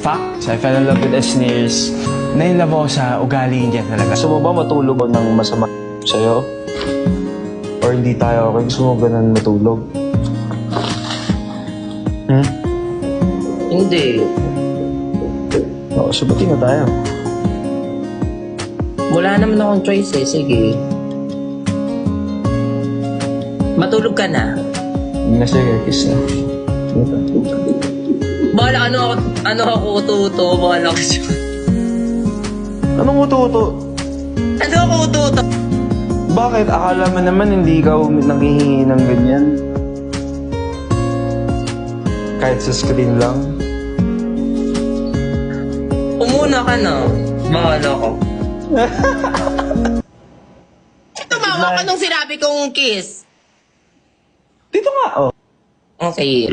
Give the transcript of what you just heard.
Facts, I fell in love with Esneers. Nainlove ako sa ugali niya talaga. Gusto mo ba matulog o ng masama sa'yo? Or hindi tayo okay? Gusto mo ganun matulog? Hindi. Oo, sabutin na tayo. Wala naman akong choice eh. Sige. Matulog ka na. Hindi na sige, kiss na. Bahala ano ako uto-uto. Bahala ako siya. Anong uto-uto? Ano ako uto-uto? Bakit? Akala mo naman hindi ikaw nanghihingi ng ganyan? Kahit sa screen lang? Umuna ka na. Bahala ko. Tumawa ka nung sinabi kong kiss. Dito nga, oh. Okay.